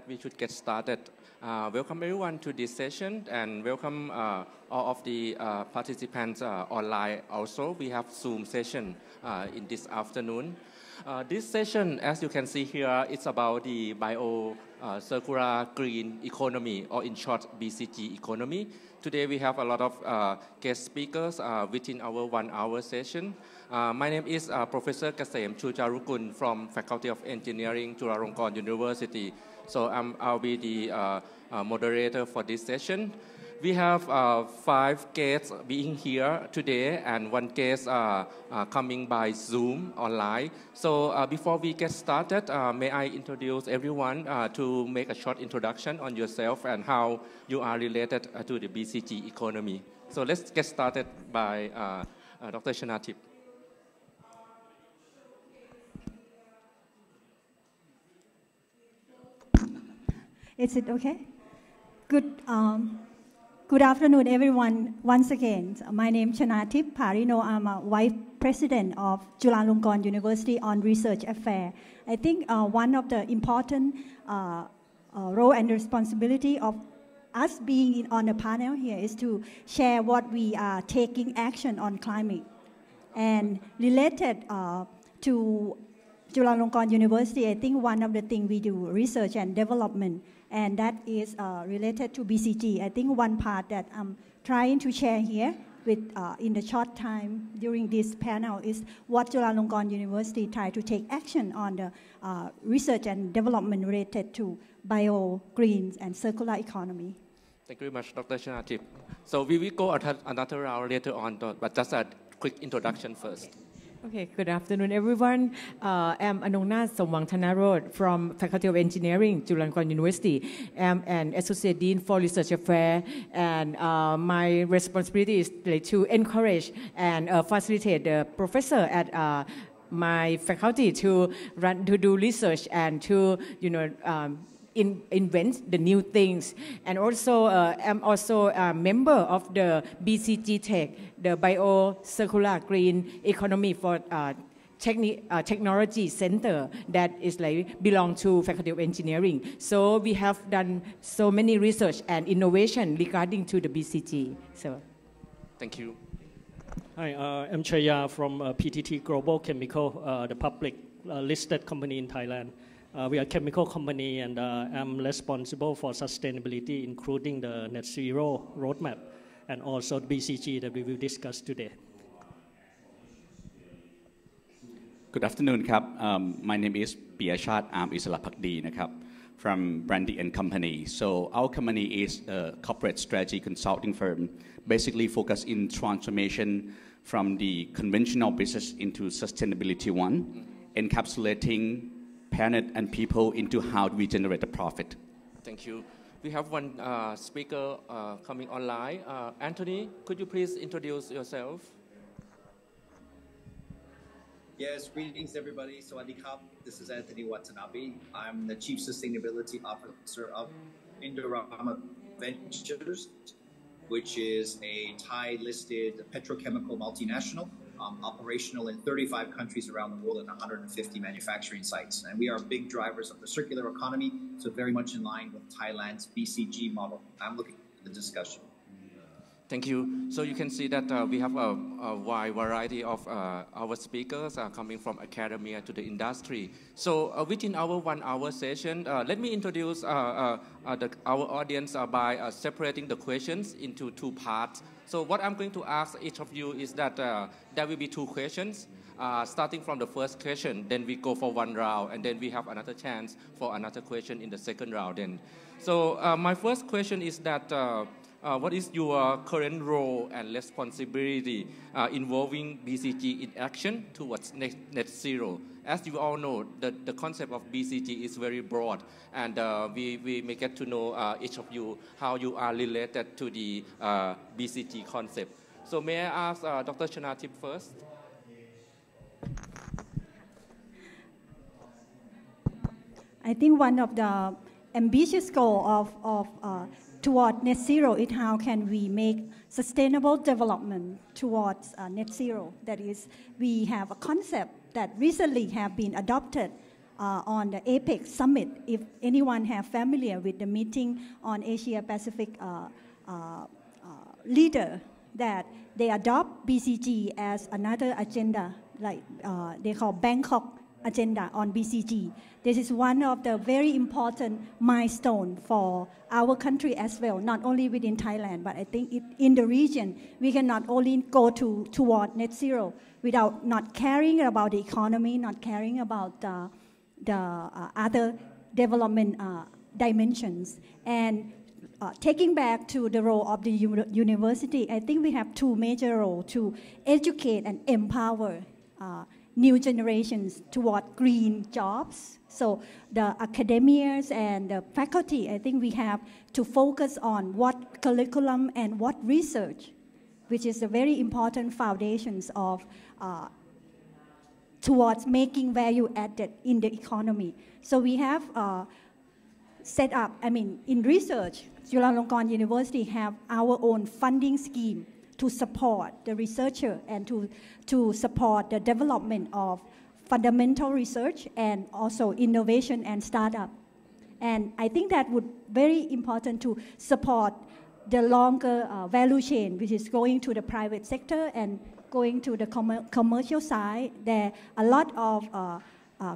we should get started. Welcome everyone to this session and welcome all of the participants online also. We have Zoom session in this afternoon. This session, as you can see here, it's about the circular green economy, or in short, BCG economy. Today we have a lot of guest speakers within our 1 hour session. My name is Professor Kasem Chujarukun from Faculty of Engineering, Chulalongkorn University. So I'll be the moderator for this session. We have 5 guests being here today and 1 guest coming by Zoom online. So before we get started, may I introduce everyone to make a short introduction on yourself and how you are related to the BCG economy. So let's get started by Dr. Shanatip. Is it okay? Good afternoon, everyone. Once again, my name is Chanatip Parino. I'm a Vice President of Chulalongkorn University on Research Affairs. I think one of the important role and responsibility of us being on the panel here is to share what we are taking action on climate. And related to Chulalongkorn University, I think one of the things we do research and development, and that is related to BCG. I think one part that I'm trying to share here with in the short time during this panel is what Chulalongkorn University try to take action on the research and development related to bio, greens, and circular economy. Thank you very much, Dr. Shanatip. So we will go another round later on, but just a quick introduction first. Okay, good afternoon, everyone. I'm Anongna Somwangthanarod from Faculty of Engineering, Chulalongkorn University. I'm an Associate Dean for Research Affairs, and my responsibility is to encourage and facilitate the professor at my faculty to do research and to, invent the new things. And also, I'm also a member of the BCG Tech, the Bio Circular Green Economy for Technology Center that is belong to Faculty of Engineering. So we have done so many research and innovation regarding to the BCG. So, thank you. Hi, I'm Chaya from PTT Global Chemical, the public listed company in Thailand. We are a chemical company, and I'm responsible for sustainability, including the net zero roadmap and also the BCG that we will discuss today. Good afternoon, my name is Piyachat Isarapakdi from Brandy and Company. So our company is a corporate strategy consulting firm, basically focused in transformation from the conventional business into sustainability one, encapsulating planet and people into how we generate the profit. Thank you. We have 1 speaker coming online. Anthony, could you please introduce yourself? Yes, greetings everybody. Sawadee Krap. This is Anthony Watanabe. I'm the Chief Sustainability Officer of Indorama Ventures, which is a Thai-listed petrochemical multinational. Operational in 35 countries around the world and 150 manufacturing sites. And we are big drivers of the circular economy, so very much in line with Thailand's BCG model. I'm looking at the discussion. Thank you. So you can see that we have a wide variety of our speakers coming from academia to the industry. So within our 1 hour session, let me introduce our audience by separating the questions into 2 parts. So what I'm going to ask each of you is that there will be 2 questions, starting from the first question, then we go for 1 round, and then we have another chance for another question in the second round. Then, so my first question is that what is your current role and responsibility involving BCG in action towards net zero? As you all know, the concept of BCG is very broad, and we may get to know each of you how you are related to the BCG concept. So may I ask Dr. Chanatip first? I think one of the ambitious goals toward net zero is how can we make sustainable development towards net zero. That is, we have a concept that recently have been adopted on the APEC summit. If anyone have familiar with the meeting on Asia Pacific leader, that they adopt BCG as another agenda, like they call Bangkok agenda on BCG. This is one of the very important milestone for our country as well, not only within Thailand, but I think in the region, we cannot only go toward net zero without not caring about the economy, not caring about the other development dimensions. And taking back to the role of the university, I think we have two major roles to educate and empower new generations toward green jobs. So the academians and the faculty, I think we have to focus on what curriculum and what research, which is a very important foundations of towards making value added in the economy. So we have set up, in research, Chulalongkorn University have our own funding scheme to support the researcher and to support the development of fundamental research and also innovation and startup. And I think that would very important to support the longer value chain, which is going to the private sector and going to the commercial side. There are a lot of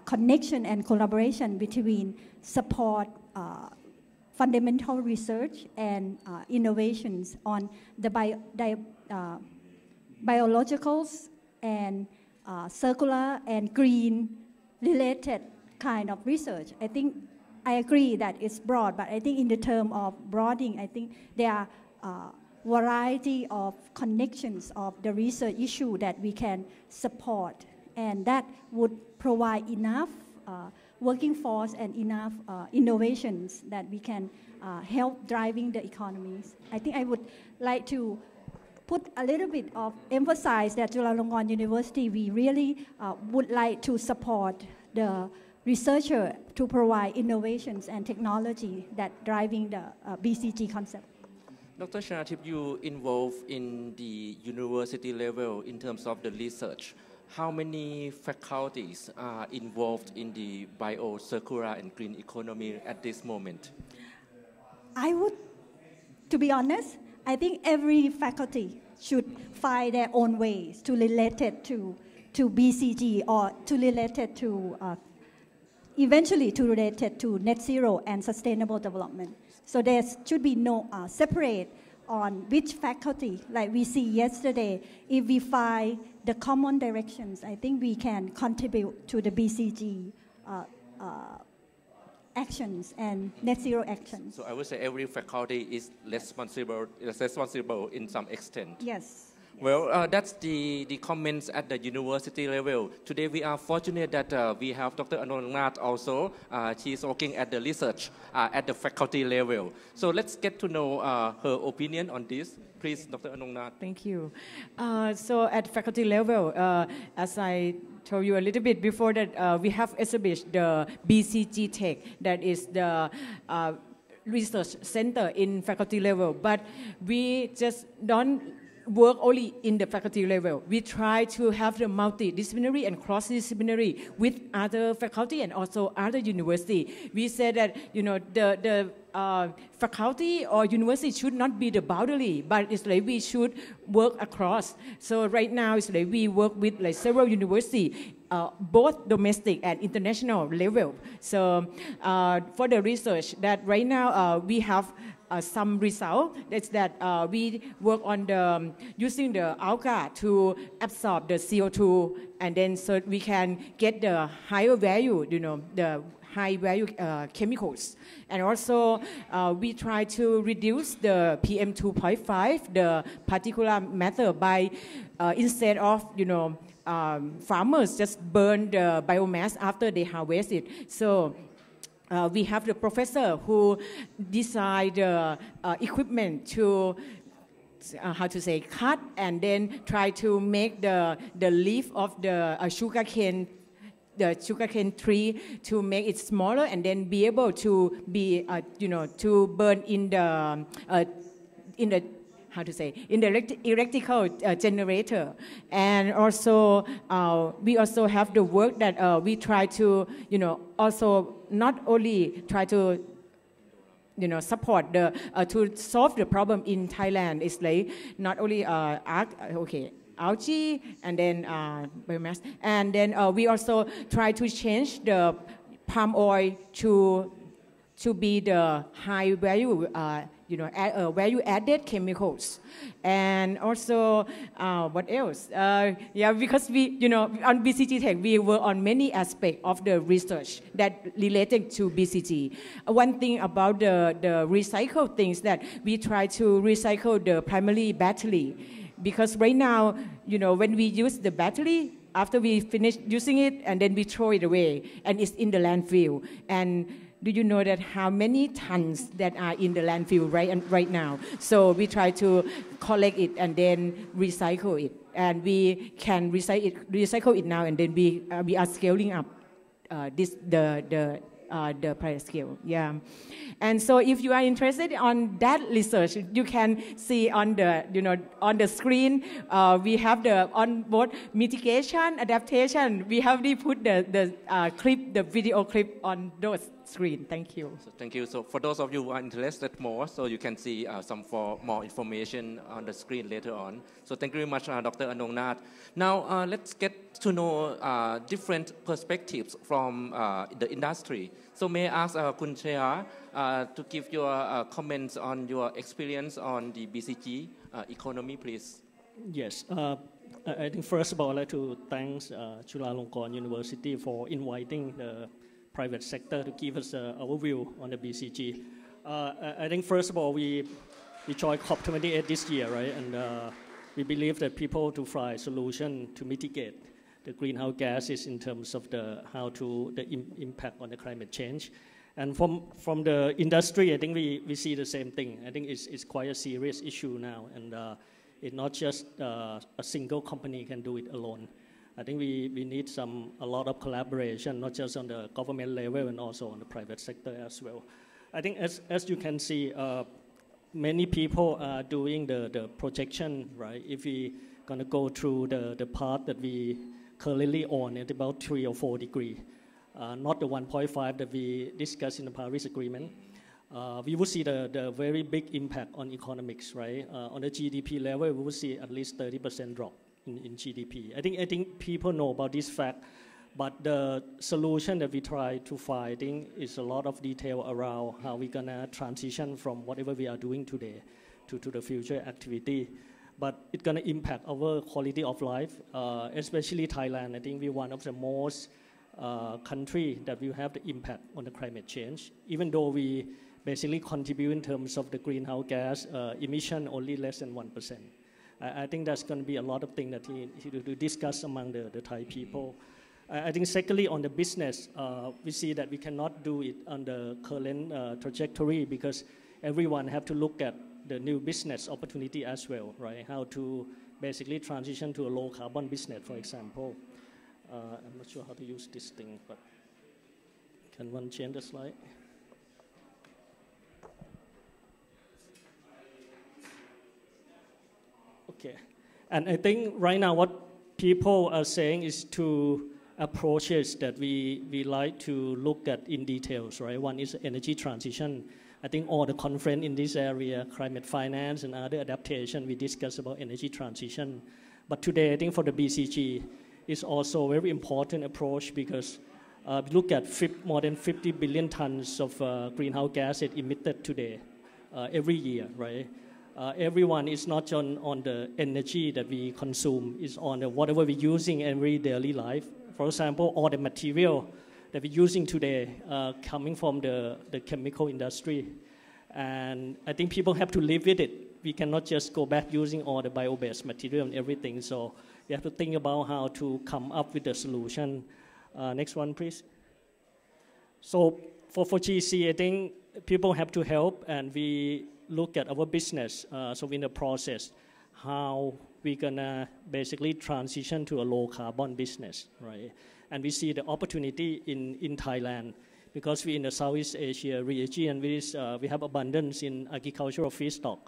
connection and collaboration between support fundamental research and innovations on the biologicals and circular and green related kind of research. I think I agree that it's broad, but I think in the term of broadening, I think there are variety of connections of the research issue that we can support, and that would provide enough working force and enough innovations that we can help driving the economies. I think I would like to put a little bit of emphasize that Chulalongkorn University, we really would like to support the researcher to provide innovations and technology that driving the BCG concept. Dr. Chanatip, you involved in the university level in terms of the research. How many faculties are involved in the bio, circular, and green economy at this moment? To be honest, I think every faculty should find their own ways to relate it to BCG or to relate it to eventually to relate it to net zero and sustainable development. So there should be no separate on which faculty, like we see yesterday, if we find the common directions, I think we can contribute to the BCG actions and net zero actions. So I would say every faculty is responsible in some extent. Yes. Well, that's the comments at the university level. Today we are fortunate that we have Dr. Anongnat also. She's working at the research at the faculty level. So let's get to know her opinion on this. Please, Dr. Anongnat. Thank you. So at faculty level, as I told you a little bit before that, we have established the BCG Tech, that is the research center in faculty level. But we just don't work only in the faculty level. We try to have the multidisciplinary and cross-disciplinary with other faculty and also other university. We say that the faculty or university should not be the boundary, but it's like we should work across. So right now it's like we work with like several universities, both domestic and international level. So for the research that right now we have some result. That's that we work on using the alga to absorb the CO2, and then so we can get the higher value, the high value chemicals. And also we try to reduce the PM 2.5, the particulate matter, by instead of farmers just burn the biomass after they harvest it. So we have the professor who designed the equipment to cut and then try to make the leaf of the sugarcane tree to make it smaller and then be able to be to burn in the how to say, in the electrical generator. And also, we also have the work that we try to, also not only try to support to solve the problem in Thailand. It's like not only algae and then biomass, and then we also try to change the palm oil to be the high value, value added chemicals. And also, what else? Because we, on BCG Tech, we work on many aspects of the research that related to BCG. One thing about the recycled things that we try to recycle the primary battery. Because right now, when we use the battery, after we finish using it, and then we throw it away, and it's in the landfill. And do you know that how many tons that are in the landfill right now? So we try to collect it and then recycle it, and we can recycle it now, and then we are scaling up the price scale. Yeah. And so if you are interested on that research, you can see on the, on the screen, we have on both mitigation, adaptation, we have put the video clip on those screen. Thank you. So thank you. So for those of you who are interested more, so you can see some more information on the screen later on. So thank you very much, Dr. Anongnat. Now let's get to know different perspectives from the industry. So may I ask Kun Chaya to give your comments on your experience on the BCG economy, please. Yes. I think first of all, I'd like to thank Chulalongkorn University for inviting the private sector to give us an overview on the BCG. I think first of all, we joined COP28 this year, right? And we believe that people to find solution to mitigate the greenhouse gases in terms of the impact on the climate change. And from the industry, I think we see the same thing. I think it's quite a serious issue now, and it's not just a single company can do it alone. I think we need a lot of collaboration, not just on the government level and also on the private sector as well. I think as you can see, many people are doing the projection, right? If we gonna go through the path that we currently on at about 3 or 4 degrees, not the 1.5 that we discussed in the Paris Agreement. We will see the very big impact on economics, right? On the GDP level, we will see at least 30% drop in GDP. I think people know about this fact, but the solution that we try to find, I think, is a lot of detail around how we're gonna transition from whatever we are doing today to the future activity. But it's gonna impact our quality of life, especially Thailand. I think we're one of the most country that will have the impact on the climate change, even though we basically contribute in terms of the greenhouse gas emission only less than 1%. I think that's going to be a lot of things that he to discuss among the Thai people. I think secondly, on the business, we see that we cannot do it on the current trajectory because everyone have to look at the new business opportunity as well, right? How to basically transition to a low carbon business, for example. I'm not sure how to use this thing, but can one change the slide? Okay, and I think right now what people are saying is two approaches that we like to look at in details, right? One is energy transition. I think all the conference in this area, climate finance and other adaptation, we discuss about energy transition. But today, I think for the BCG, is also a very important approach because we look at more than 50 billion tons of greenhouse gases emitted today, every year, right? Everyone is not on the energy that we consume, is on whatever we're using every daily life. For example, all the material that we're using today coming from the chemical industry. And I think people have to live with it. We cannot just go back using all the bio-based material and everything. So we have to think about how to come up with a solution. Next one, please. So for GC, I think people have to help, and we look at our business. So in the process, how we're gonna basically transition to a low carbon business, right? And we see the opportunity in Thailand because we're in the Southeast Asia region. We have abundance in agricultural feedstock.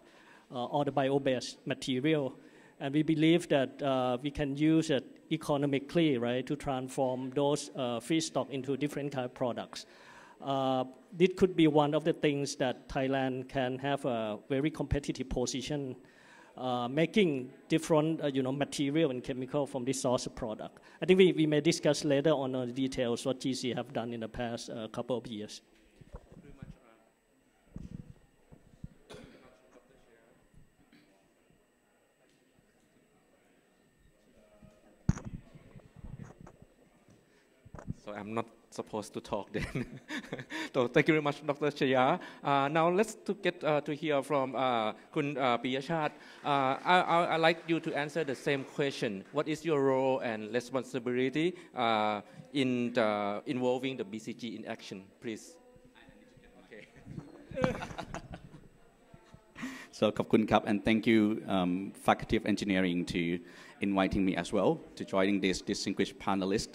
or the bio-based material. And we believe that we can use it economically, right, to transform those feedstock into different kind of products. This could be one of the things that Thailand can have a very competitive position, making different material and chemical from this source of product. I think we may discuss later on the details what GC have done in the past couple of years. So I'm not supposed to talk then. So thank you very much, Dr. Chaya. Now let's get to hear from Kun Piyachat. I'd like you to answer the same question. What is your role and responsibility in involving the BCG in action, please? Okay. So, ขอบคุณครับ and thank you Faculty of Engineering to inviting me as well to joining this distinguished panelist.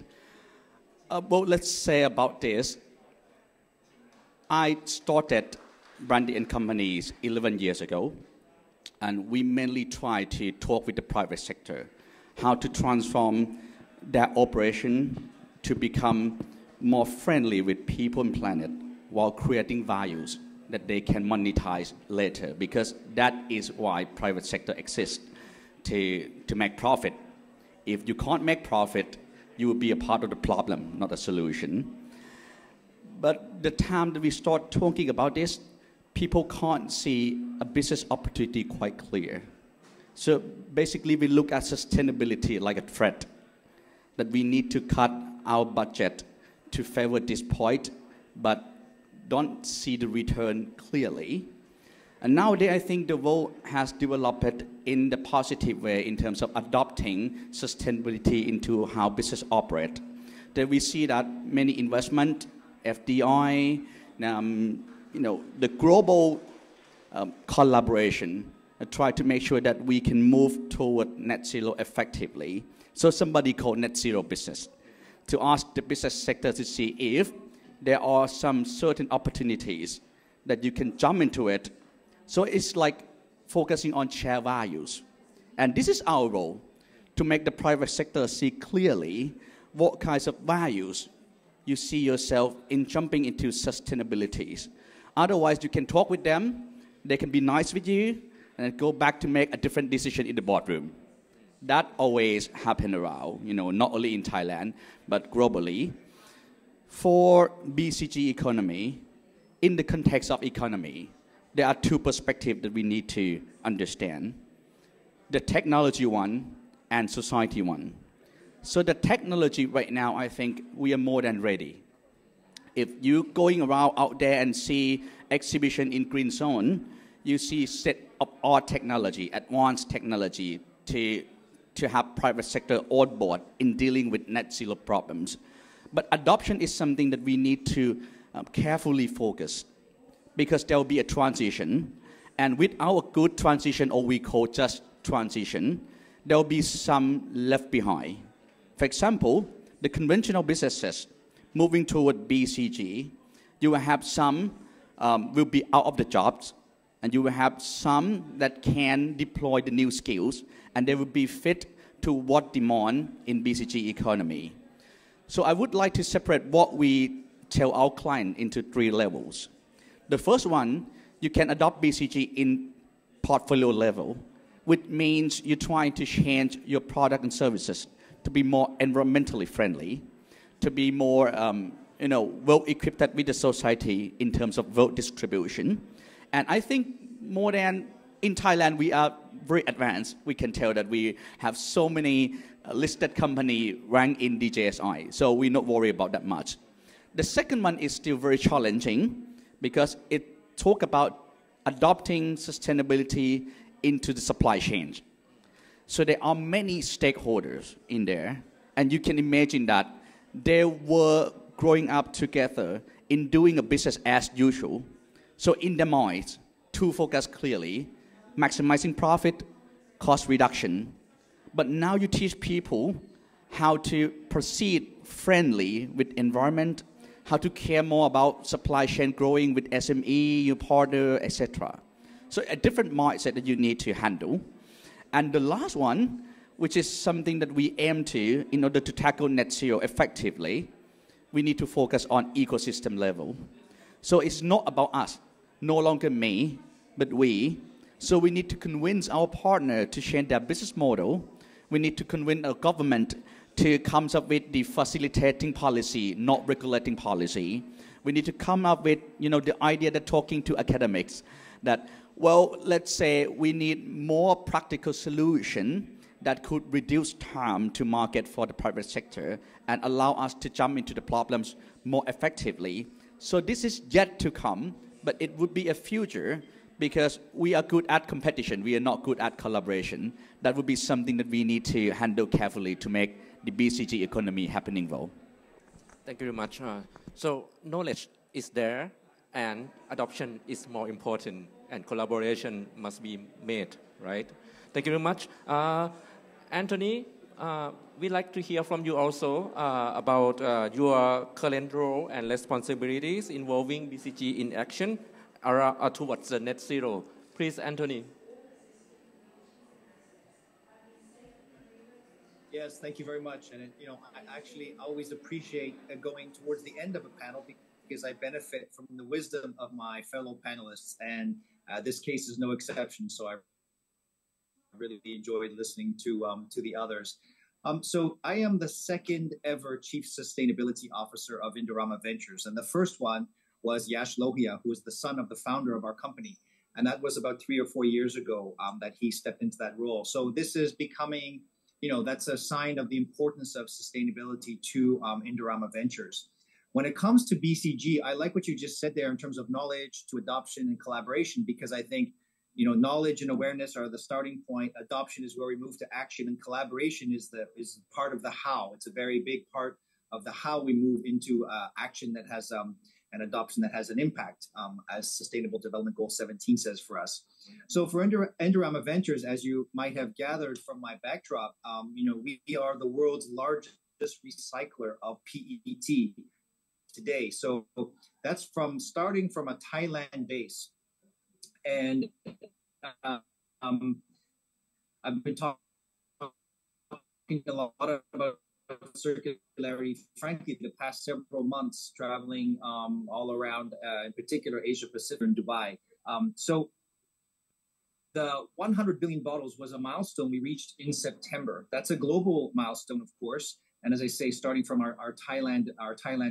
Well, let's say about this. I started Brandy and Companies 11 years ago, and we mainly try to talk with the private sector, how to transform their operation to become more friendly with people and planet while creating values that they can monetize later, because that is why private sector exists, to make profit. If you can't make profit, you will be a part of the problem, not a solution. But the time that we start talking about this, people can't see a business opportunity quite clear. So basically, we look at sustainability like a threat, that we need to cut our budget to favor this point, but don't see the return clearly. And nowadays, I think the world has developed in the positive way in terms of adopting sustainability into how business operate. Then we see that many investment, FDI, the global collaboration try to make sure that we can move toward net zero effectively. So somebody called net zero business to ask the business sector to see if there are some certain opportunities that you can jump into it. So it's like focusing on shared values. And this is our role, to make the private sector see clearly what kinds of values you see yourself in jumping into sustainabilities. Otherwise, you can talk with them, they can be nice with you, and go back to make a different decision in the boardroom. That always happens around, not only in Thailand, but globally. For BCG economy, in the context of economy, there are two perspectives that we need to understand. The technology one and society one. So the technology right now, I think we are more than ready. If you going around out there and see exhibition in Green Zone, you see set of art technology, advanced technology to have private sector on board in dealing with net zero problems. But adoption is something that we need to carefully focus, because there will be a transition, and without a good transition, or we call just transition, there will be some left behind. For example, the conventional businesses moving toward BCG, you will have some will be out of the jobs, and you will have some that can deploy the new skills, and they will be fit to what demand in BCG economy. So I would like to separate what we tell our client into three levels. The first one, you can adopt BCG in portfolio level, which means you're trying to change your product and services to be more environmentally friendly, to be more well-equipped with the society in terms of wealth distribution. And I think more than in Thailand, we are very advanced. We can tell that we have so many listed company ranked in DJSI, so we not worry about that much. The second one is still very challenging, because it talk about adopting sustainability into the supply chain. So there are many stakeholders in there, and you can imagine that they were growing up together in doing a business as usual. So in their minds, two focus clearly, maximizing profit, cost reduction. But now you teach people how to proceed friendly with environment, how to care more about supply chain growing with SME, your partner, etc. So a different mindset that you need to handle. And the last one, which is something that we aim to in order to tackle net zero effectively, we need to focus on ecosystem level. So it's not about us, no longer me, but we. So we need to convince our partner to change their business model. We need to convince our government to come up with the facilitating policy, not regulating policy. We need to come up with, the idea that talking to academics that, well, let's say we need more practical solution that could reduce time to market for the private sector and allow us to jump into the problems more effectively. So this is yet to come, but it would be a future because we are good at competition. We are not good at collaboration. That would be something that we need to handle carefully to make the BCG economy happening well. Thank you very much. So knowledge is there and adoption is more important and collaboration must be made, right? Thank you very much. Anthony, we'd like to hear from you also about your current role and responsibilities involving BCG in action towards the net zero. Please, Anthony. Yes, thank you very much. And I actually always appreciate going towards the end of a panel because I benefit from the wisdom of my fellow panelists, and this case is no exception. So I really enjoyed listening to the others. So I am the second ever Chief Sustainability Officer of Indorama Ventures, and the first one was Yash Lohia, who is the son of the founder of our company, and that was about 3 or 4 years ago that he stepped into that role. So this is becoming, that's a sign of the importance of sustainability to Indorama Ventures. When it comes to BCG, I like what you just said there in terms of knowledge to adoption and collaboration, because I think knowledge and awareness are the starting point. Adoption is where we move to action, and collaboration is part of the how. It's a very big part of the how we move into action that has an adoption that has an impact, as Sustainable Development Goal 17 says for us. So for Indorama Ventures, as you might have gathered from my backdrop, we are the world's largest recycler of PET today. So that's starting from a Thailand base. And I've been talking a lot about circularity, frankly, the past several months, traveling all around, in particular, Asia Pacific and Dubai. So the 100 billion bottles was a milestone we reached in September. That's a global milestone, of course. And as I say, starting from our Thailand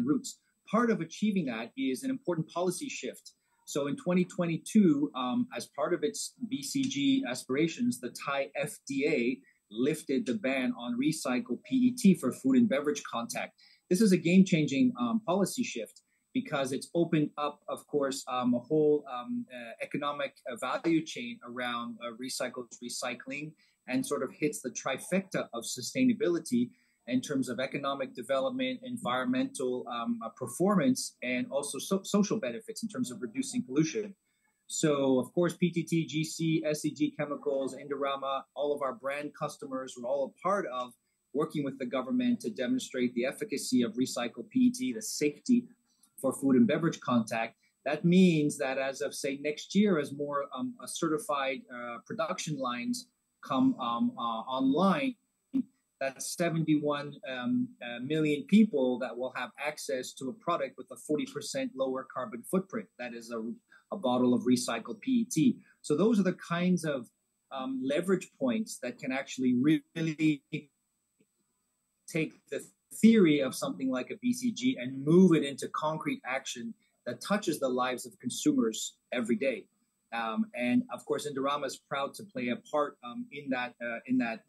roots. Part of achieving that is an important policy shift. So in 2022, as part of its BCG aspirations, the Thai FDA lifted the ban on recycled PET for food and beverage contact. This is a game-changing policy shift because it's opened up, of course, a whole economic value chain around recycling and sort of hits the trifecta of sustainability in terms of economic development, environmental performance, and also social benefits in terms of reducing pollution. So, of course, PTT, GC, SEG Chemicals, Indorama, all of our brand customers were all a part of working with the government to demonstrate the efficacy of recycled PET, the safety for food and beverage contact. That means that as of, say, next year, as more certified production lines come online, that's 71 million people that will have access to a product with a 40% lower carbon footprint. That is a bottle of recycled PET. So those are the kinds of leverage points that can actually really take the theory of something like a BCG and move it into concrete action that touches the lives of consumers every day. And of course, Indorama is proud to play a part in that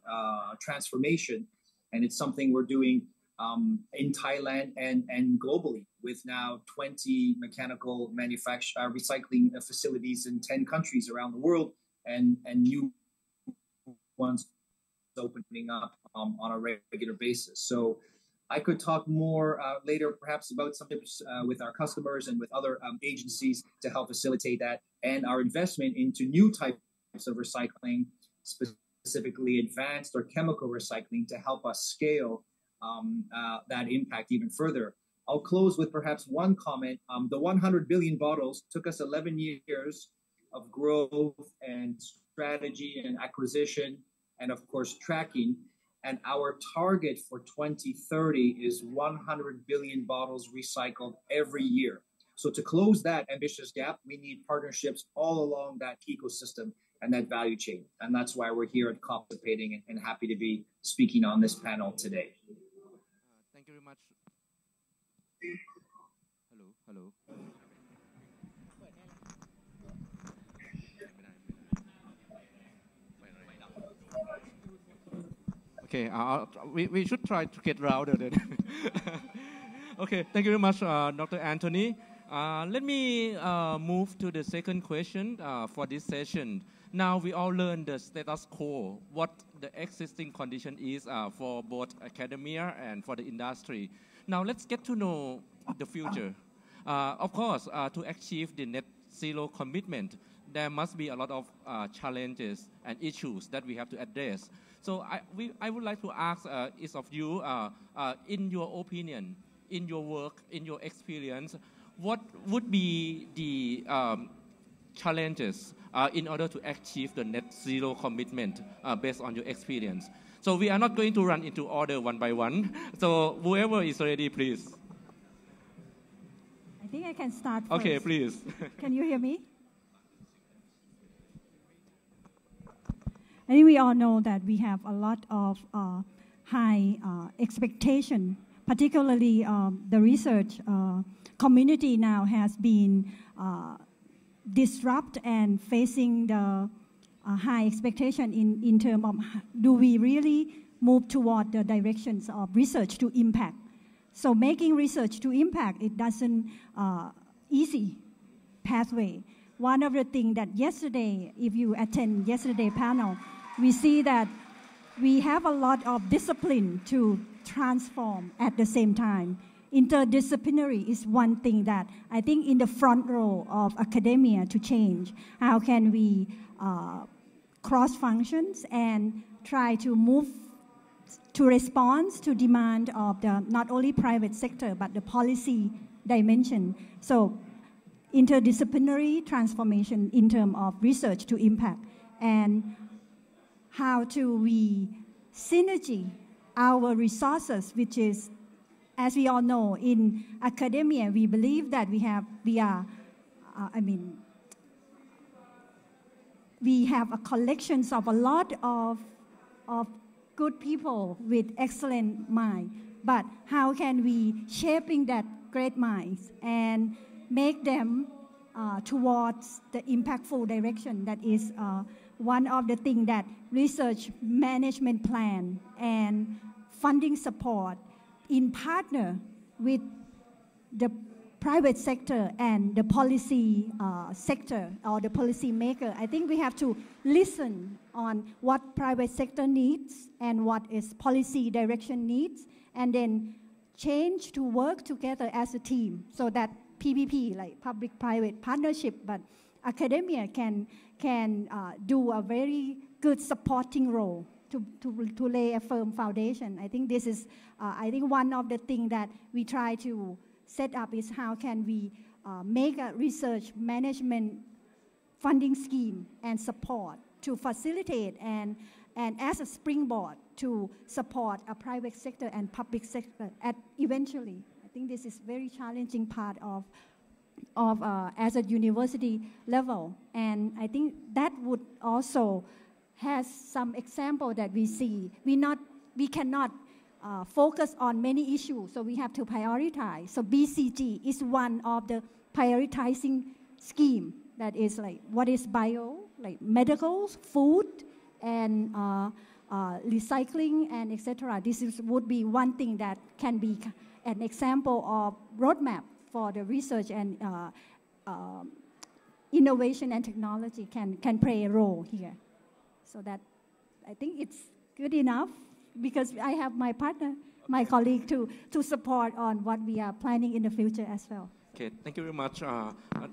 transformation, and it's something we're doing in Thailand and globally, with now 20 mechanical recycling facilities in 10 countries around the world, and new ones opening up on a regular basis. So I could talk more later, perhaps, about some tips with our customers and with other agencies to help facilitate that, and our investment into new types of recycling, specifically advanced or chemical recycling, to help us scale that impact even further. I'll close with perhaps one comment. The 100 billion bottles took us 11 years of growth and strategy and acquisition, and of course tracking. And our target for 2030 is 100 billion bottles recycled every year. So to close that ambitious gap, we need partnerships all along that ecosystem and that value chain. And that's why we're here at participating and happy to be speaking on this panel today. Thank you very much. Hello. Okay, we should try to get louder then. Okay, thank you very much, Dr. Anthony. Let me move to the second question for this session. Now we all learned the status quo, what the existing condition is for both academia and for the industry. Now let's get to know the future. Of course, to achieve the net zero commitment, there must be a lot of challenges and issues that we have to address. So I would like to ask each of you, in your opinion, in your work, in your experience, what would be the challenges in order to achieve the net zero commitment based on your experience? So we are not going to run into order one by one. So whoever is ready, please. I think I can start first. Okay, please. Can you hear me? I think we all know that we have a lot of high expectation, particularly the research community now has been disrupted and facing the high expectation in terms of do we really move toward the directions of research to impact. So making research to impact, it doesn't easy pathway. One of the things that yesterday, if you attend yesterday panel, we see that we have a lot of discipline to transform at the same time. Interdisciplinary is one thing that I think in the front row of academia to change. How can we cross functions and try to move to respond to demand of the not only private sector but the policy dimension. So interdisciplinary transformation in terms of research to impact, and how do we synergy our resources, which is, as we all know, in academia, we believe that we have a collections of a lot of good people with excellent mind. But how can we shaping that great minds and make them towards the impactful direction? That is one of the things that research management plan and funding support in partner with the private sector and the policy sector or the policy maker. I think we have to listen on what private sector needs and what is policy direction needs, and then change to work together as a team so that PPP, like public-private partnership, but academia can do a very good supporting role to lay a firm foundation. I think this is, I think one of the things that we try to set up is how can we make a research management funding scheme and support to facilitate and as a springboard to support a private sector and public sector at eventually. I think this is very challenging part of as a university level, and I think that would also has some example that we see. We cannot focus on many issues, so we have to prioritize. So BCG is one of the prioritizing scheme that is like what is bio, like medicals, food, and recycling, and etc. This would be one thing that can be an example of roadmap for the research and innovation and technology can play a role here. So that I think it's good enough because I have my partner, my colleague to support on what we are planning in the future as well. Okay, thank you very much.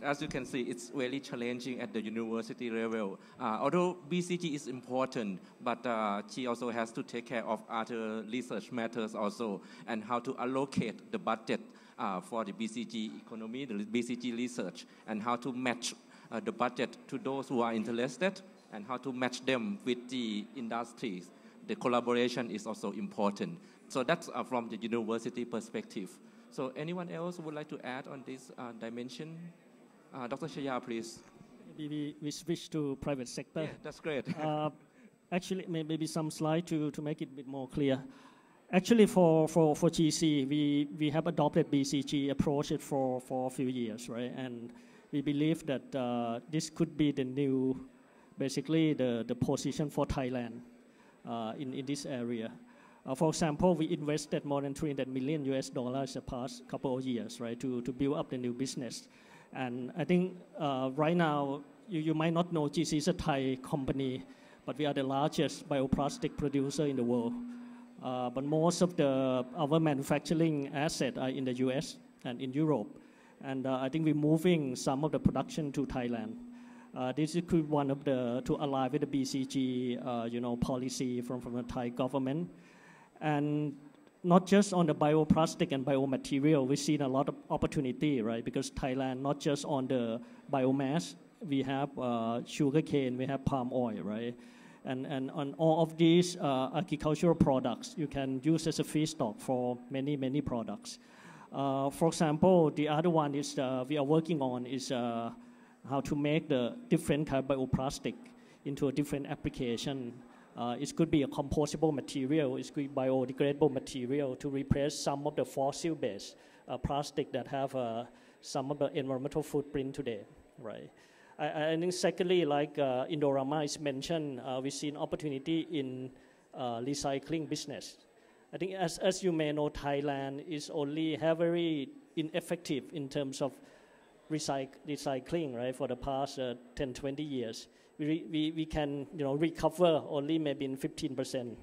As you can see, it's really challenging at the university level. Although BCG is important, but she also has to take care of other research matters also, and how to allocate the budget for the BCG economy, the BCG research, and how to match the budget to those who are interested and how to match them with the industries. The collaboration is also important. So that's from the university perspective. So anyone else would like to add on this dimension? Dr. Shaya, please. Maybe we switch to private sector. Yeah, that's great. Actually, maybe some slide to make it a bit more clear. Actually, for GC, we have adopted BCG approach for a few years, right? And we believe that this could be the new, basically the position for Thailand in this area. For example, we invested more than $300 million the past couple of years, right, to build up the new business. And I think right now, you might not know GC is a Thai company, but we are the largest bioplastic producer in the world. But most of our manufacturing assets are in the US and in Europe. And I think we're moving some of the production to Thailand. This is one of to align with the BCG, policy from the Thai government. And not just on the bioplastic and biomaterial, we've seen a lot of opportunity, right? Because Thailand, not just on the biomass, we have sugarcane, we have palm oil, right? And on all of these agricultural products, you can use as a feedstock for many, many products. For example, the other one is we are working on is how to make the different kind of bioplastic into a different application. It could be a compostable material, it could be biodegradable material to replace some of the fossil-based plastic that have some of the environmental footprint today, right? I think secondly, like Indorama is mentioned, we've seen opportunity in recycling business. I think as you may know, Thailand is only very ineffective in terms of recycling, right, for the past 10, 20 years. We can recover only maybe in 15%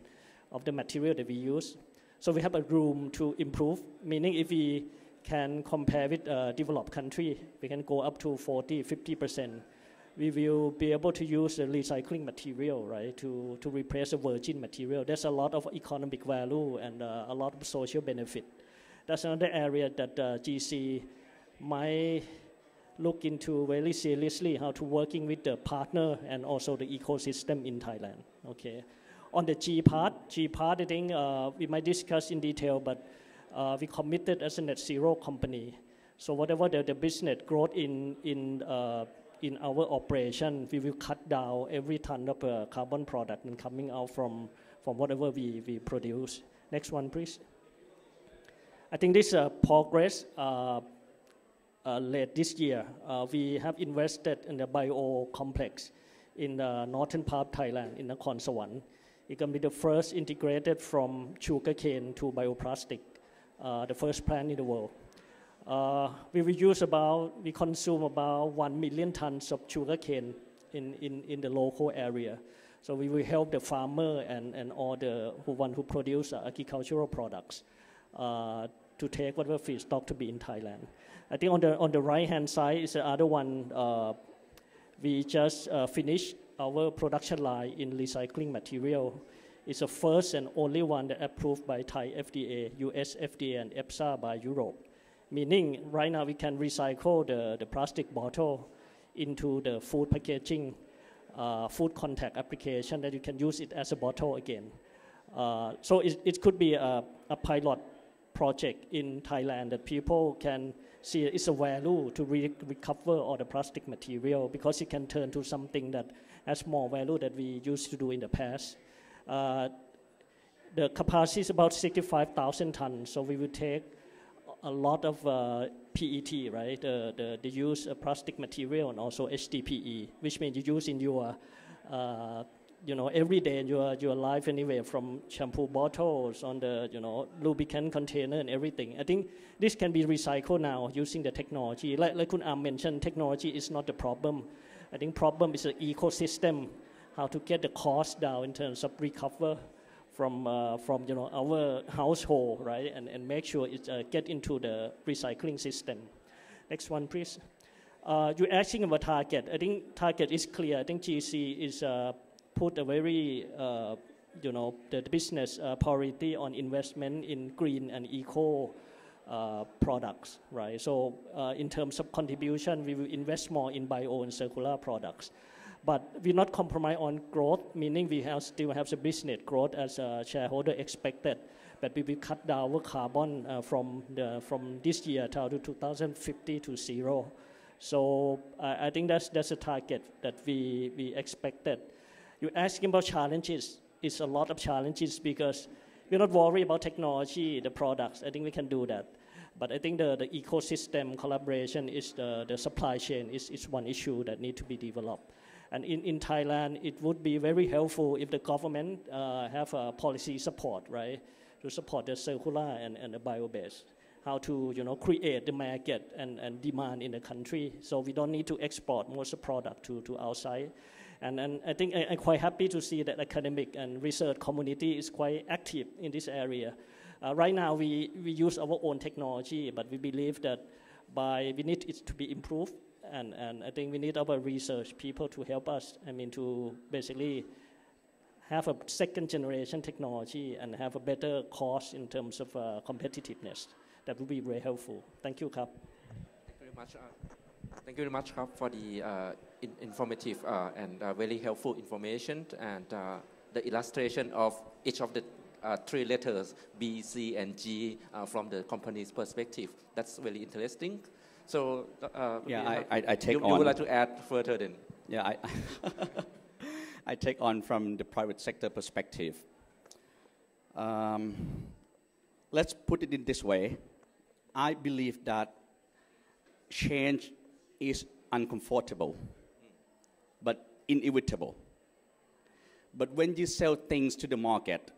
of the material that we use. So we have a room to improve, meaning if we can compare with developed country, we can go up to 40, 50%. We will be able to use the recycling material, right, to replace the virgin material. There's a lot of economic value and a lot of social benefit. That's another area that GC might look into very seriously, how to working with the partner and also the ecosystem in Thailand. Okay. On the G part, I think we might discuss in detail, but we committed as a net zero company. So whatever the business growth in our operation, we will cut down every ton of carbon product and coming out from whatever we produce. Next one, please. I think this progress late this year. We have invested in the bio complex in the northern part of Thailand, in Nakhon Sawan. It can be the first integrated from sugarcane to bioplastic, the first plant in the world. We consume about 1 million tons of sugarcane in the local area. So we will help the farmer and all the who produce agricultural products to take whatever feedstock to be in Thailand. I think on the right-hand side is the other one. We just finished our production line in recycling material. It's the first and only one that approved by Thai FDA, US FDA, and EFSA by Europe. Meaning, right now we can recycle the plastic bottle into the food packaging, food contact application that you can use it as a bottle again. So it could be a pilot project in Thailand that people can see it's a value to recover all the plastic material because it can turn to something that has more value that we used to do in the past. The capacity is about 65,000 tons, so we will take a lot of PET, right? The use of plastic material and also HDPE, which means you use in your, every day in your life anyway, from shampoo bottles on the, lubricant container and everything. I think this can be recycled now using the technology. Like Khun Am mentioned, technology is not the problem. I think problem is the ecosystem, how to get the cost down in terms of recover from our household, right, and make sure it get into the recycling system. Next one, please. You're asking about target. I think target is clear. I think GC is put a very, the business priority on investment in green and eco products, right? So in terms of contribution, we will invest more in bio and circular products. But we not compromise on growth, meaning we still have the business growth as a shareholder expected. But we will cut down our carbon from this year to 2050 to zero. So I think that's a target that we expected. You're asking about challenges. It's a lot of challenges because we're not worried about technology, the products. I think we can do that. But I think the ecosystem collaboration is the supply chain is one issue that need to be developed. And in Thailand, it would be very helpful if the government have a policy support, right, to support the circular and the bio-based, how to create the market and demand in the country, so we don't need to export most of the product to outside. And I think I'm quite happy to see that academic and research community is quite active in this area. Right now, we use our own technology, but we believe that we need it to be improved. And I think we need our research people to help us, to basically have a second generation technology and have a better cost in terms of competitiveness. That would be very helpful. Thank you, Kap. Thank you very much. Thank you very much, Kap, for the informative and very helpful information and the illustration of each of the three letters B, C, and G from the company's perspective. That's really interesting. So I take on. You would like to add further then? Yeah, I take on from the private sector perspective. Let's put it in this way. I believe that change is uncomfortable, but inevitable. But when you sell things to the market,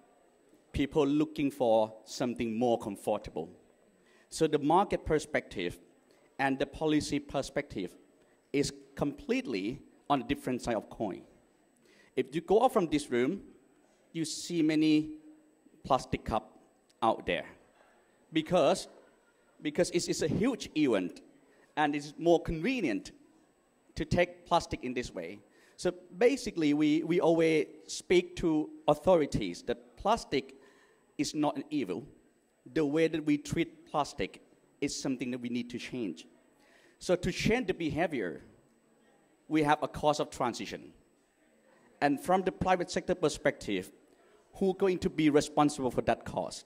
people looking for something more comfortable. So the market perspective and the policy perspective is completely on a different side of coin. If you go out from this room, you see many plastic cups out there because it's a huge event and it's more convenient to take plastic in this way. So basically, we always speak to authorities that plastic is not an evil. The way that we treat plastic is something that we need to change. So to change the behavior, we have a cost of transition. And from the private sector perspective, who's going to be responsible for that cost?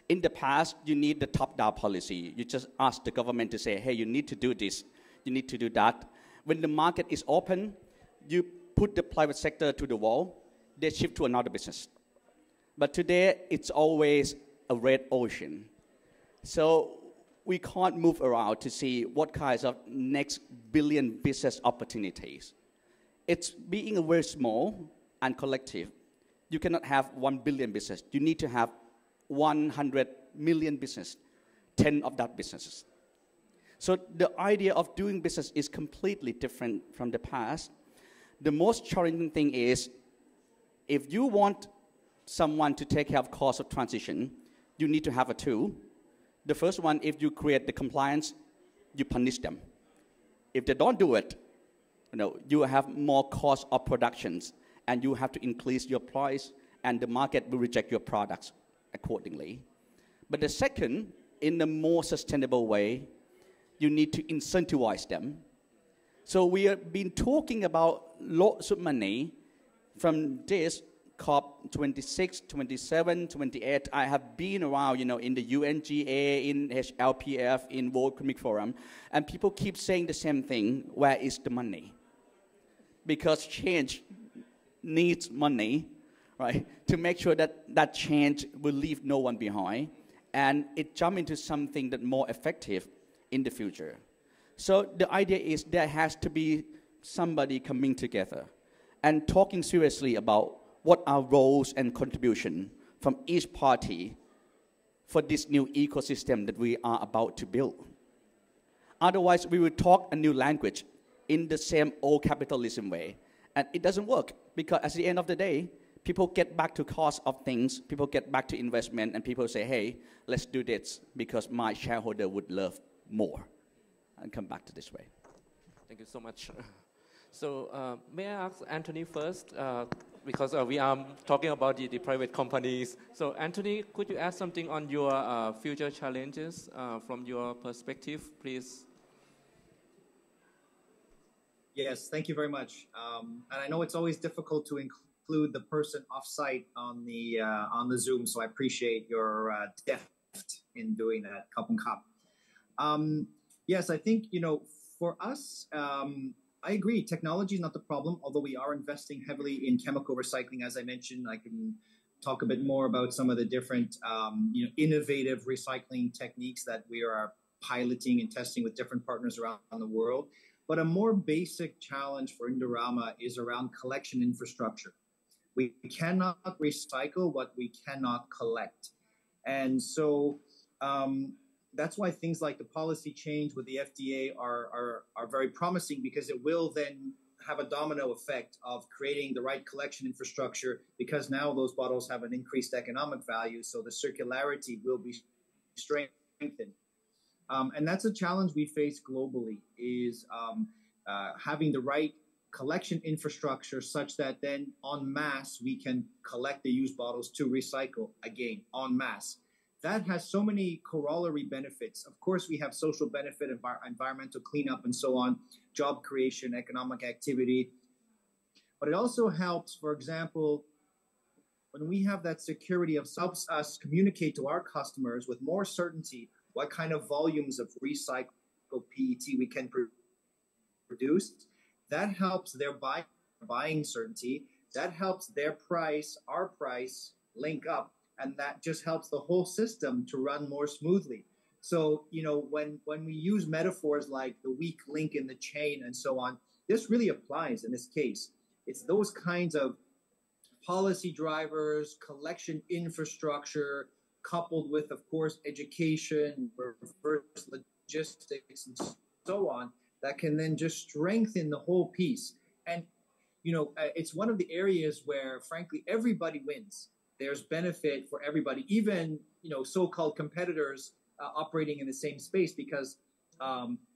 In the past, you need the top-down policy. You just ask the government to say, hey, you need to do this, you need to do that. When the market is open, you put the private sector to the wall, they shift to another business. But today, it's always a red ocean. So we can't move around to see what kinds of next billion business opportunities. It's being a very small and collective. You cannot have 1 billion business. You need to have 100 million business, 10 of that businesses. So the idea of doing business is completely different from the past. The most challenging thing is, if you want someone to take care of cost of transition, you need to have a tool. The first one, if you create the compliance, you punish them. If they don't do it, you have more cost of productions, and you have to increase your price, and the market will reject your products accordingly. But the second, in a more sustainable way, you need to incentivize them. So we have been talking about lots of money from this COP 26, 27, 28. I have been around, in the UNGA, in HLPF, in World Economic Forum, and people keep saying the same thing: where is the money? Because change needs money, right, to make sure that that change will leave no one behind, and it jump into something that more effective in the future. So the idea is there has to be somebody coming together and talking seriously about what are roles and contribution from each party for this new ecosystem that we are about to build. Otherwise, we will talk a new language in the same old capitalism way, and it doesn't work, because at the end of the day, people get back to cost of things, people get back to investment, and people say, hey, let's do this because my shareholder would love more, and come back to this way. Thank you so much. So may I ask Anthony first? because we are talking about the private companies. So Anthony, could you add something on your future challenges from your perspective, please? Yes, thank you very much. And I know it's always difficult to include the person off-site on the Zoom, so I appreciate your deft in doing that. Yes, I think, for us, I agree. Technology is not the problem, although we are investing heavily in chemical recycling. As I mentioned, I can talk a bit more about some of the different, innovative recycling techniques that we are piloting and testing with different partners around the world. But a more basic challenge for Indorama is around collection infrastructure. We cannot recycle what we cannot collect. And so that's why things like the policy change with the FDA are very promising, because it will then have a domino effect of creating the right collection infrastructure, because now those bottles have an increased economic value, so the circularity will be strengthened. And that's a challenge we face globally, is having the right collection infrastructure such that then en masse we can collect the used bottles to recycle again en masse. That has so many corollary benefits. Of course, we have social benefit, environmental cleanup and so on, job creation, economic activity. But it also helps, for example, when we have that security of helps us communicate to our customers with more certainty what kind of volumes of recycled PET we can produce. That helps their buying certainty. That helps their price, our price, link up. And that just helps the whole system to run more smoothly. So, when we use metaphors like the weak link in the chain and so on, this really applies in this case. It's those kinds of policy drivers, collection infrastructure, coupled with, of course, education, reverse logistics, and so on, that can then just strengthen the whole piece. And, it's one of the areas where, frankly, everybody wins. There's benefit for everybody, even, so-called competitors operating in the same space, because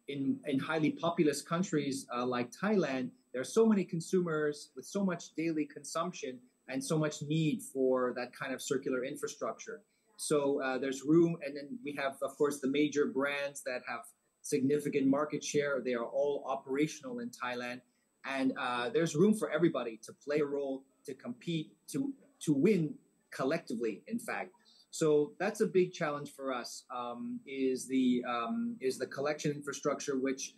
in highly populous countries like Thailand, there are so many consumers with so much daily consumption and so much need for that kind of circular infrastructure. So there's room, and then we have, of course, the major brands that have significant market share. They are all operational in Thailand, and there's room for everybody to play a role, to compete, to win collectively, in fact. So that's a big challenge for us, is the collection infrastructure, which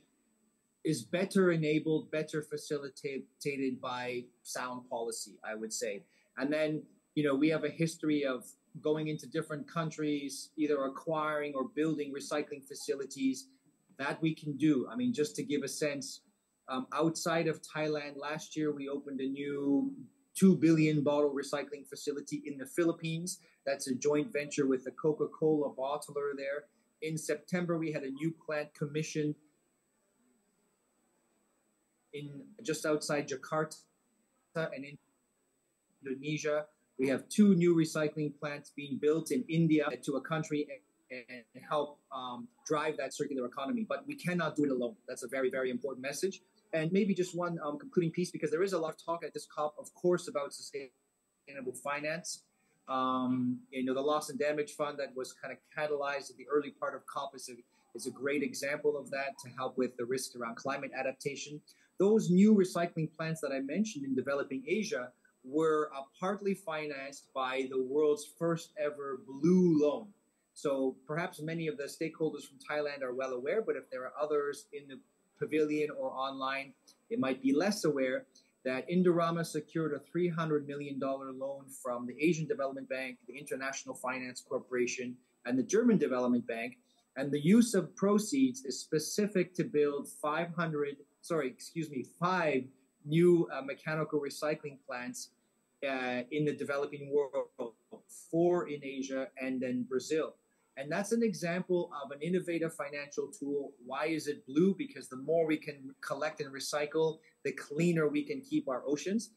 is better enabled, better facilitated by sound policy, I would say. And then, we have a history of going into different countries, either acquiring or building recycling facilities. That we can do. I mean, just to give a sense, outside of Thailand, last year we opened a new 2 billion bottle recycling facility in the Philippines. That's a joint venture with the Coca-Cola bottler there. In September, we had a new plant commissioned in just outside Jakarta, and in Indonesia. We have 2 new recycling plants being built in India to a country and help drive that circular economy. But we cannot do it alone. That's a very, very important message. And maybe just one concluding piece, because there is a lot of talk at this COP, of course, about sustainable finance. The loss and damage fund that was kind of catalyzed at the early part of COP is a great example of that, to help with the risks around climate adaptation. Those new recycling plants that I mentioned in developing Asia were partly financed by the world's first ever blue loan. So perhaps many of the stakeholders from Thailand are well aware, but if there are others in the pavilion or online, they might be less aware that Indorama secured a $300 million loan from the Asian Development Bank, the International Finance Corporation, and the German Development Bank. And the use of proceeds is specific to build 5 new mechanical recycling plants in the developing world, 4 in Asia and then Brazil. And that's an example of an innovative financial tool. Why is it blue? Because the more we can collect and recycle, the cleaner we can keep our oceans.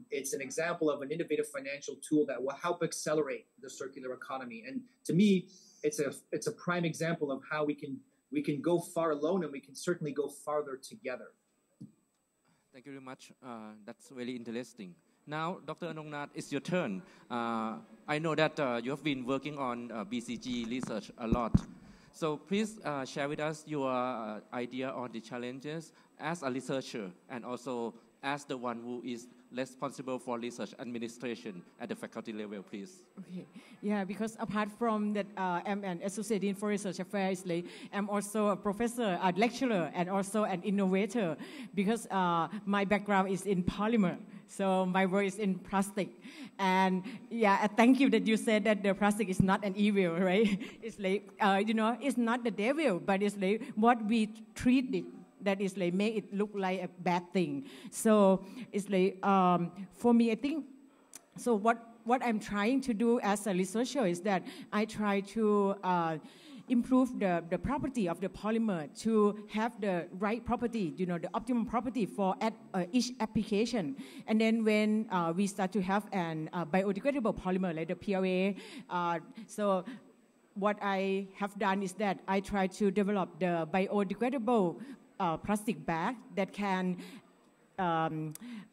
It's an example of an innovative financial tool that will help accelerate the circular economy. And to me, it's a prime example of how we can go far alone, and we can certainly go farther together. Thank you very much. That's really interesting. Now, Dr. Anongnat, it's your turn. I know that you have been working on BCG research a lot. So please share with us your idea on the challenges as a researcher and also as the one who is responsible for research administration at the faculty level, please. Okay. Yeah, because apart from that, I'm an associate dean for research affairs. I'm also a professor, a lecturer, and also an innovator. Because my background is in polymer, so my work is in plastic. And yeah, thank you that you said that the plastic is not an evil, right? It's like it's not the devil, but it's like what we treat it. That is like make it look like a bad thing. So it's like for me, I think. So what I'm trying to do as a researcher is that I try to improve the property of the polymer to have the right property, the optimum property for each application. And then when we start to have an biodegradable polymer like the PLA, so what I have done is that I try to develop the biodegradable plastic bag that can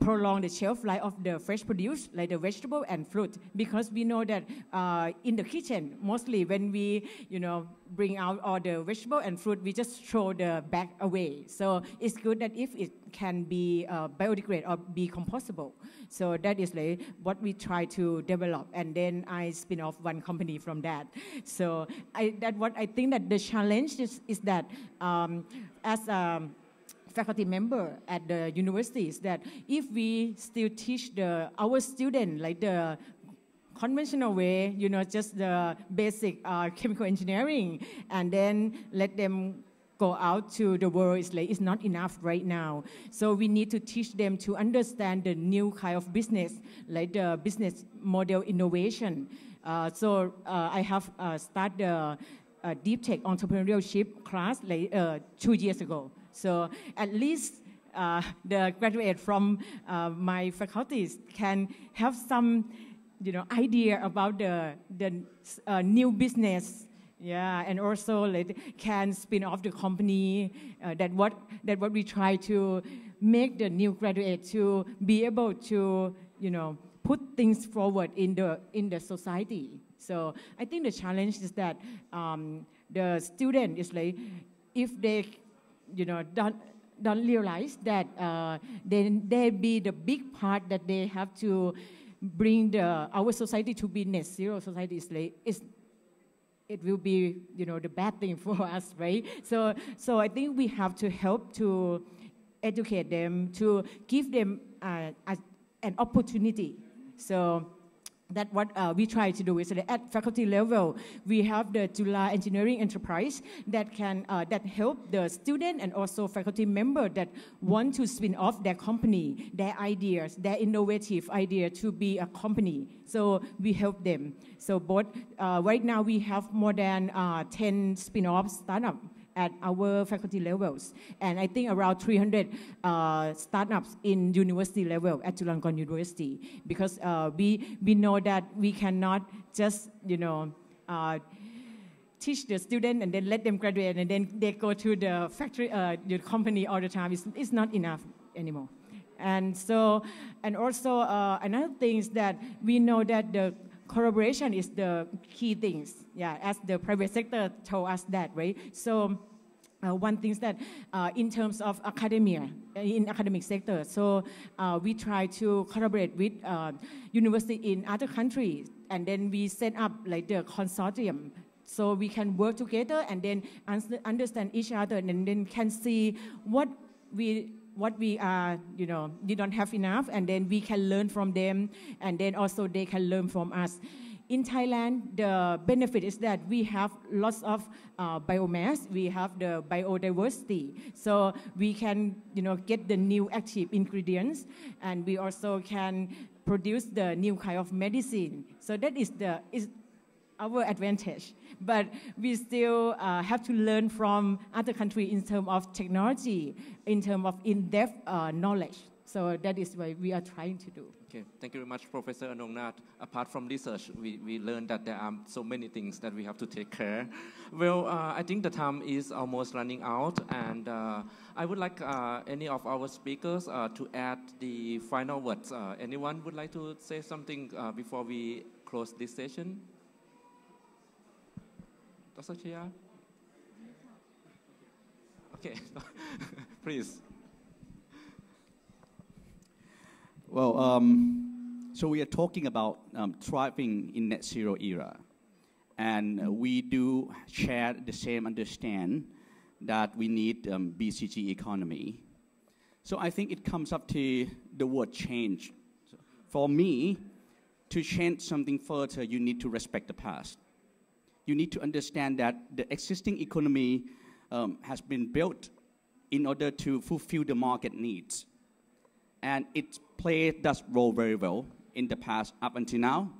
prolong the shelf life of the fresh produce, like the vegetable and fruit, because we know that in the kitchen, mostly when we, bring out all the vegetable and fruit, we just throw the bag away. So it's good that if it can be biodegradable or be compostable. So that is like what we try to develop, and then I spin off one company from that. So what I think that the challenge is that as a faculty member at the universities, that if we still teach our students like the conventional way, just the basic chemical engineering, and then let them go out to the world, it's not enough right now. So we need to teach them to understand the new kind of business, like the business model innovation. So I have started a deep tech entrepreneurship class like 2 years ago. So at least the graduate from my faculties can have some, idea about the new business, and also can spin off the company. That what we try to make the new graduate to be able to, put things forward in the society. So I think the challenge is that the student is like, if they don't realize that then they be the big part that they have to bring our society to be net zero society it will be the bad thing for us, right? So I think we have to help to educate them, to give them an opportunity. So that's what we try to do. Is that at faculty level, we have the Jula Engineering Enterprise that can that help the student and also faculty member that want to spin off their company, their ideas, their innovative idea to be a company. So we help them. So both right now we have more than 10 spin-off startups at our faculty levels, and I think around 300 startups in university level at Chulalongkorn University, because we know that we cannot just teach the student and then let them graduate and then they go to the factory, the company all the time. It's not enough anymore. And so, and also another thing is that we know that the collaboration is the key things, as the private sector told us that, right? So one thing is that in terms of academia, in academic sector, so we try to collaborate with university in other countries, and then we set up like the consortium, so we can work together and then understand each other, and then can see what we are, we don't have enough, and then we can learn from them, and then also they can learn from us. In Thailand, the benefit is that we have lots of biomass, we have the biodiversity, so we can, get the new active ingredients, and we also can produce the new kind of medicine. So that is our advantage. But we still have to learn from other countries in terms of technology, in terms of in-depth knowledge. So that is what we are trying to do. Okay, thank you very much, Professor Anongnath. Apart from research, we learned that there are so many things that we have to take care. Well, I think the time is almost running out, and I would like any of our speakers to add the final words. Anyone would like to say something before we close this session? Dr. Chia? Okay, please. Well, so we are talking about thriving in net zero era, and we do share the same understand that we need BCG economy. So I think it comes up to the word change. For me, to change something further, you need to respect the past. You need to understand that the existing economy has been built in order to fulfill the market needs. And it played that role very well in the past up until now.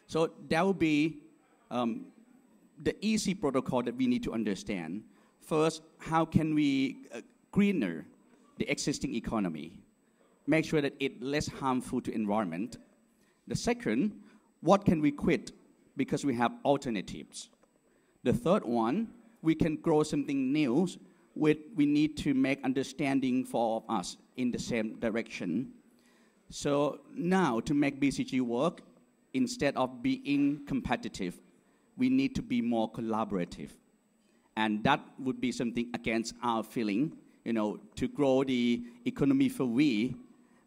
So that will be the easy protocol that we need to understand. First, how can we greener the existing economy? Make sure that it's less harmful to environment. The second, what can we quit because we have alternatives? The third one, we can grow something new. We need to make understanding for all of us in the same direction. So now to make BCG work, instead of being competitive, we need to be more collaborative. And that would be something against our feeling, to grow the economy for we,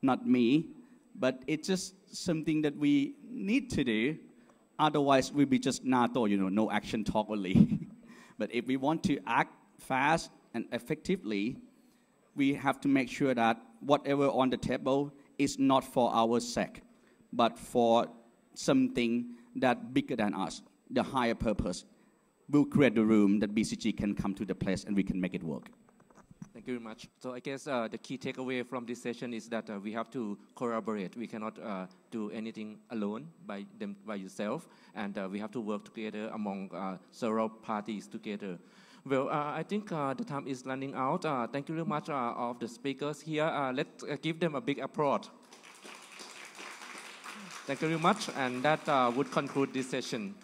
not me. But it's just something that we need to do. Otherwise, we'll be just NATO, no action talk only. But if we want to act fast and effectively, we have to make sure that whatever on the table is not for our sake, but for something that bigger than us, the higher purpose. Will create the room that BCG can come to the place and we can make it work. Thank you very much. So I guess the key takeaway from this session is that we have to collaborate. We cannot do anything alone by yourself, and we have to work together among several parties together. Well, I think the time is running out. Thank you very much of the speakers here. Let's give them a big applause. Thank you very much, and that would conclude this session.